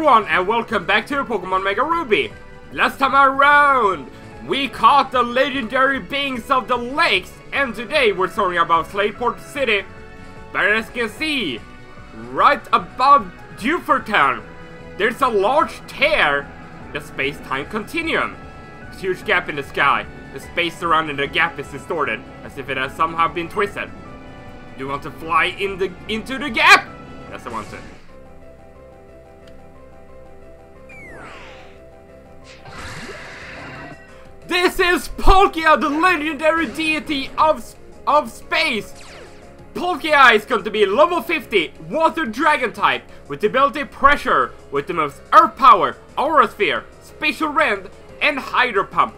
everyone, and welcome back to Pokemon Mega Ruby. Last time around, we caught the legendary beings of the lakes, and today we're talking about Slateport City. But as you can see, right above Town, there's a large tear in the space-time continuum. There's a huge gap in the sky. The space surrounding the gap is distorted, as if it has somehow been twisted. Do you want to fly into the gap? Yes, I want to. This is Palkia, the legendary deity of space. Palkia is going to be level 50, water dragon type, with the ability Pressure, with the moves Earth Power, Aura Sphere, Spatial Rend, and Hydro Pump.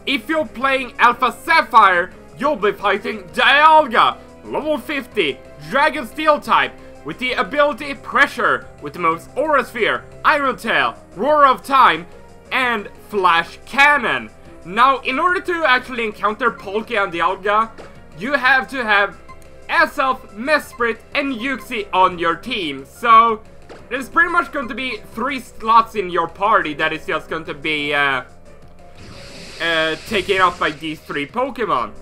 If you're playing Alpha Sapphire, you'll be fighting Dialga, level 50, Dragon Steel type, with the ability Pressure, with the moves Aura Sphere, Iron Tail, Roar of Time, and Flash Cannon. Now, in order to actually encounter Palkia and Dialga, you have to have Azelf, Mesprit, and Uxie on your team. So, there's pretty much going to be 3 slots in your party that is just going to be taken up by these 3 Pokemon.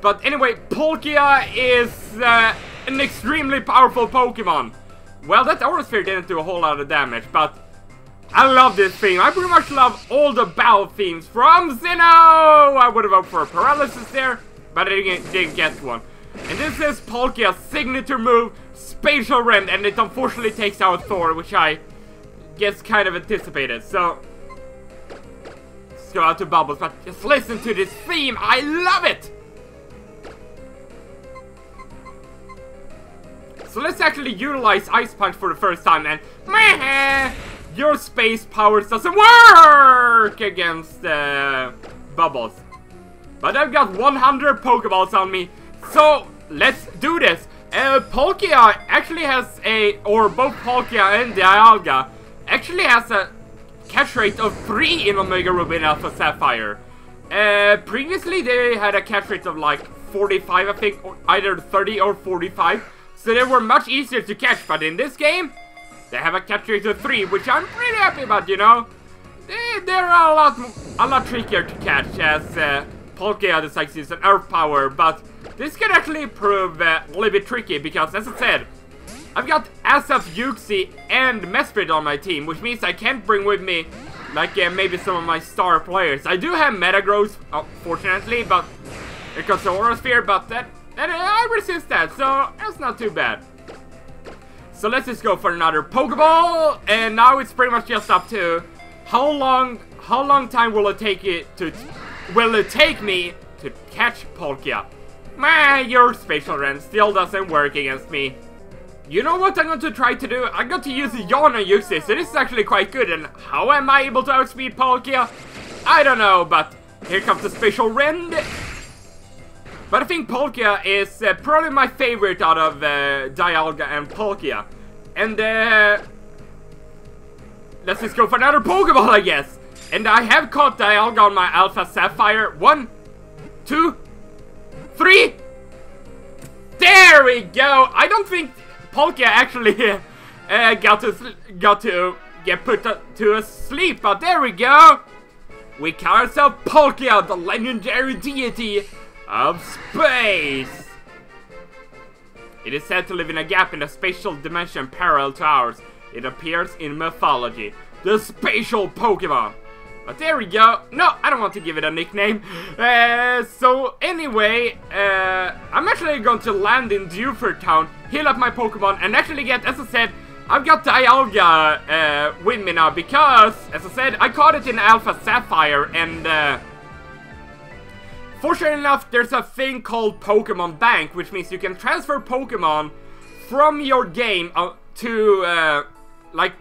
But anyway, Palkia is an extremely powerful Pokemon. Well, that Aura Sphere didn't do a whole lot of damage, but I love this theme. I pretty much love all the battle themes from Sinnoh! I would have hoped for a Paralysis there, but I didn't get one. And this is Palkia's signature move, Spatial Rend, and it unfortunately takes out Thor, which I guess kind of anticipated. So, let's go out to Bubbles, but just listen to this theme. I love it! So let's actually utilize Ice Punch for the first time, and meh, your space powers doesn't work against Bubbles. But I've got 100 Pokeballs on me, so let's do this. Palkia actually has or both Palkia and Dialga actually has a catch rate of 3 in Omega Ruby and Alpha Sapphire. Previously they had a catch rate of like 45, I think, or either 30 or 45. So they were much easier to catch, but in this game, they have a catch rate of 3, which I'm pretty happy about, you know. They're a lot trickier to catch, as Palkia decides to use an Earth Power, but this can actually prove a little bit tricky, because as I said, I've got Azelf, Uxie, and Mesprit on my team, which means I can't bring with me, like, maybe some of my star players. I do have Metagross, fortunately, but it comes to Aura Sphere, but I resist that, so that's not too bad. So let's just go for another Pokeball, and now it's pretty much just up to how long time will it take me to catch Palkia? Man, your Spatial Rend still doesn't work against me. You know what I'm going to try to do? I'm going to use Yawn on Uxie, so this is actually quite good, and how am I able to outspeed Palkia? I don't know, but here comes the Spatial Rend. But I think Palkia is probably my favorite out of Dialga and Palkia. And let's just go for another Pokeball, I guess. And I have caught Dialga on my Alpha Sapphire. 1, 2, 3. There we go. I don't think Palkia actually got to get put to sleep, but there we go. We call ourselves Palkia, the legendary deity of space. It is said to live in a gap in a spatial dimension parallel to ours. It appears in mythology, the spatial Pokemon. But there we go. No, I don't want to give it a nickname. So anyway, I'm actually going to land in Town, heal up my Pokemon, and actually get, as I said, I've got Dialga with me now, because, as I said, I caught it in Alpha Sapphire, and fortunately enough, there's a thing called Pokemon Bank, which means you can transfer Pokemon from your game to, like,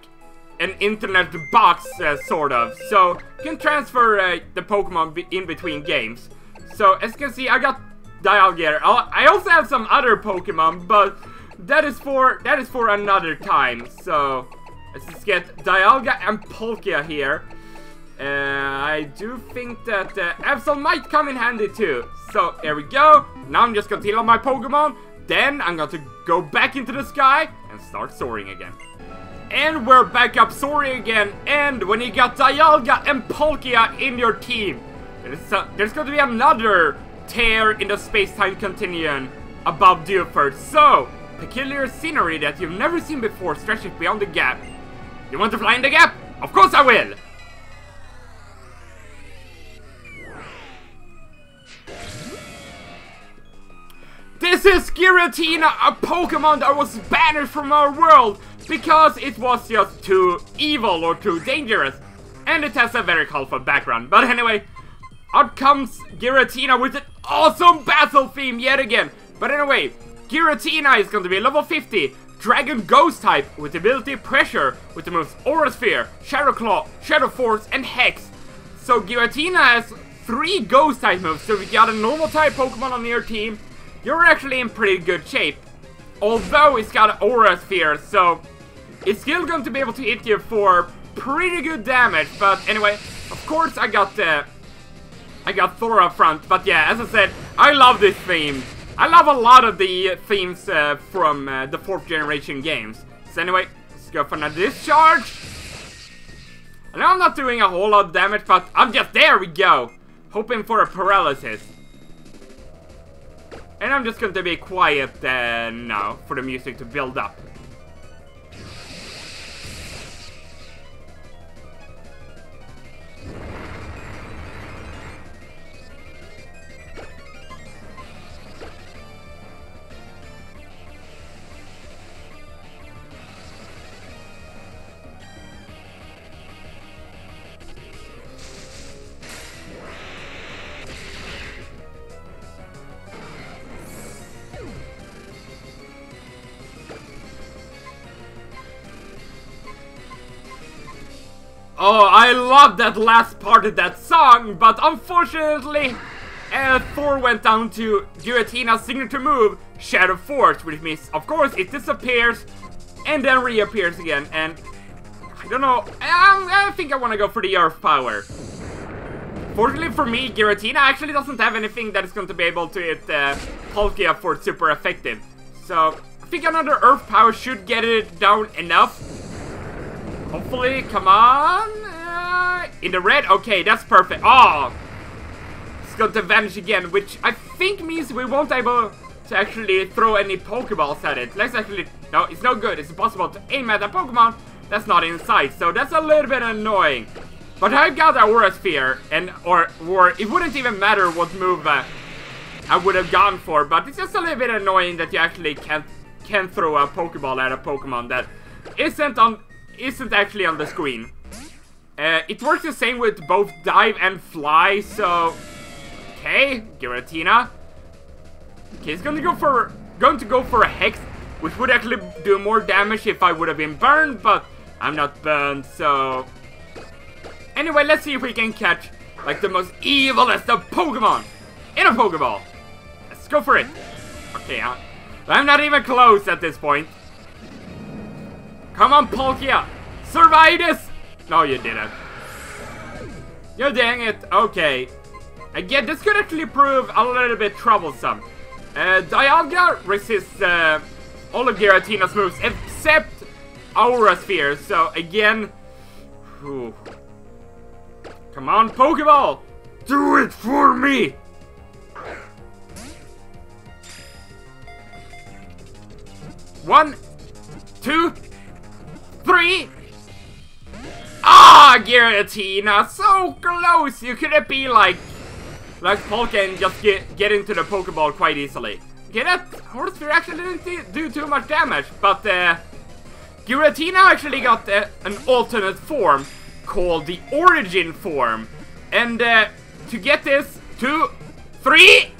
an internet box, sort of. So, you can transfer the Pokemon in between games. So, as you can see, I got Dialga. I also have some other Pokemon, but that is for another time. So, let's just get Dialga and Palkia here. I do think that Absol might come in handy too. So, there we go. Now I'm just gonna heal on my Pokemon. Then I'm going to go back into the sky and start soaring again. And we're back up Sori again. And when you got Dialga and Palkia in your team, there's going to be another tear in the space-time continuum above Dewford. So, peculiar scenery that you've never seen before stretches beyond the gap. You want to fly in the gap? Of course I will! This is Giratina, a Pokemon that was banished from our world because it was just too evil or too dangerous. And it has a very colorful background. But anyway, out comes Giratina with an awesome battle theme yet again. But anyway, Giratina is going to be level 50, Dragon Ghost type with the ability Pressure, with the moves Aura Sphere, Shadow Claw, Shadow Force, and Hex. So Giratina has 3 Ghost type moves, so if you got a normal type Pokemon on your team, you're actually in pretty good shape. Although it's got an Aura Sphere, so it's still going to be able to hit you for pretty good damage. But anyway, of course I got Thor up front. But yeah, as I said, I love this theme. I love a lot of the themes from the 4th generation games. So anyway, let's go for another discharge. I know I'm not doing a whole lot of damage, but I'm just, there we go, hoping for a paralysis. And I'm just going to be quiet now for the music to build up. Oh, I love that last part of that song, but unfortunately, Thor went down to Giratina's signature move, Shadow Force, which means, of course, it disappears and then reappears again. And I don't know, I think I want to go for the Earth Power. Fortunately for me, Giratina actually doesn't have anything that is going to be able to hit Palkia for super effective. So, I think another Earth Power should get it down enough. Hopefully, come on. In the red? Okay, that's perfect. Oh! It's going to vanish again, which I think means we won't be able to actually throw any Pokeballs at it. Let's actually... No, it's no good. It's impossible to aim at a Pokemon that's not in sight, so that's a little bit annoying. But I've got an Aura Sphere, and or it wouldn't even matter what move I would have gone for, but it's just a little bit annoying that you actually can't throw a Pokeball at a Pokemon that isn't actually on the screen. It works the same with both dive and fly, so... Okay, Giratina. Okay, it's going to go for a Hex, which would actually do more damage if I would have been burned, but I'm not burned, so... Anyway, let's see if we can catch, like, the most evilest of Pokemon in a Pokeball. Let's go for it. Okay, I'm not even close at this point. Come on, Palkia! Survive this! No, you didn't. You dang it. Okay. Again, this could actually prove a little bit troublesome. Dialga resists all of Giratina's moves except Aura Sphere. So, again... Whew. Come on, Pokeball! Do it for me! One, 2, 3. Ah, Giratina, so close! You could be like Palkia and just get into the Pokeball quite easily. Okay, that Aura Sphere actually didn't do too much damage, but Giratina actually got an alternate form called the Origin form. And to get this, 2, 3.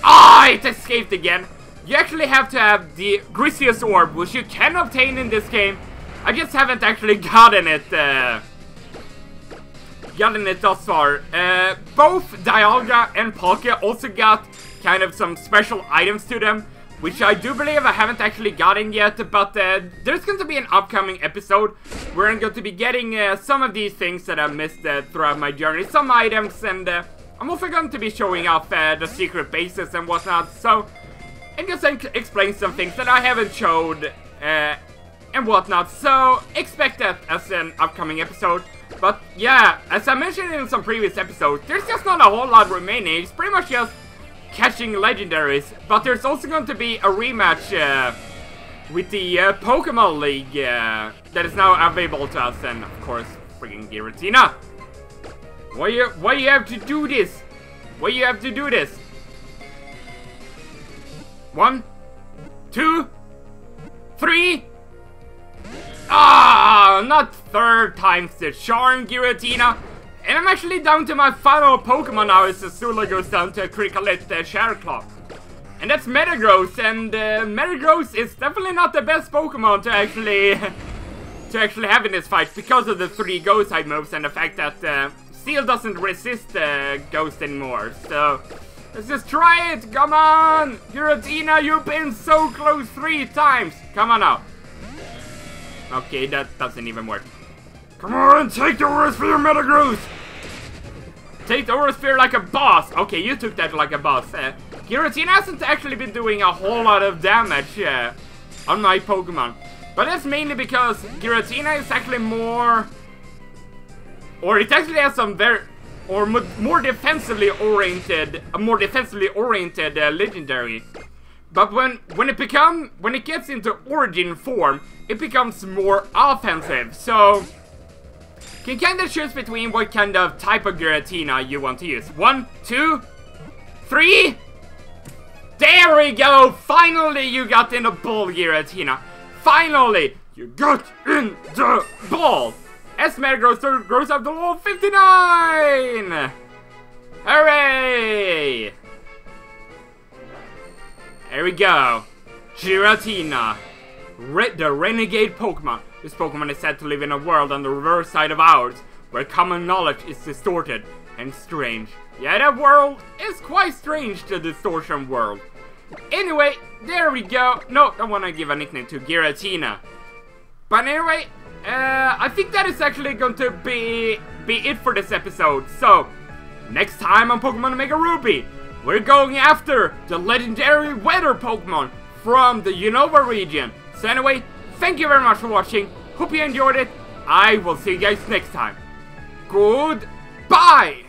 Ah, it escaped again. You actually have to have the Griseous Orb, which you can obtain in this game. I just haven't actually gotten it thus far. Both Dialga and Palkia also got kind of some special items to them, which I do believe I haven't actually gotten yet, but there's going to be an upcoming episode where I'm going to be getting some of these things that I missed throughout my journey, some items, and I'm also going to be showing off the secret bases and whatnot, so... And just explain some things that I haven't showed and whatnot, so expect that as an upcoming episode. But yeah, as I mentioned in some previous episodes, there's just not a whole lot remaining. It's pretty much just catching legendaries, but there's also going to be a rematch with the Pokemon League that is now available to us, and of course, freaking Giratina. Why you have to do this? Why you have to do this? 1, 2, 3. Ah, not third time's the charm, Giratina. And I'm actually down to my final Pokemon now as Azula goes down to a critical hit Shareclaw. And that's Metagross, and Metagross is definitely not the best Pokemon to actually have in this fight because of the 3 Ghost type moves and the fact that Steel doesn't resist Ghost anymore. So let's just try it. Come on, Giratina, you've been so close 3 times. Come on now. Okay, that doesn't even work. Come on, take the Aura Sphere, Metagross! Take the Aura Sphere like a boss! Okay, you took that like a boss. Giratina hasn't actually been doing a whole lot of damage on my Pokemon. But that's mainly because Giratina is actually more... Or it actually has some more defensively oriented legendary. But when it gets into origin form, it becomes more offensive. So you can kind of choose between what kind of type of Giratina you want to use. 1, 2, 3. There we go. Finally, you got in the ball, Giratina. Finally, you got in the ball. As Metagross grows up to level 59. Hooray! There we go. Giratina. The renegade Pokemon. This Pokemon is said to live in a world on the reverse side of ours, where common knowledge is distorted and strange. Yeah, that world is quite strange, the distortion world. Anyway, there we go. No, I want to give a nickname to Giratina. But anyway, I think that is actually going to be it for this episode. So, next time on Pokemon Omega Ruby, we're going after the legendary weather Pokemon from the Unova region. So anyway, thank you very much for watching. Hope you enjoyed it. I will see you guys next time. Goodbye!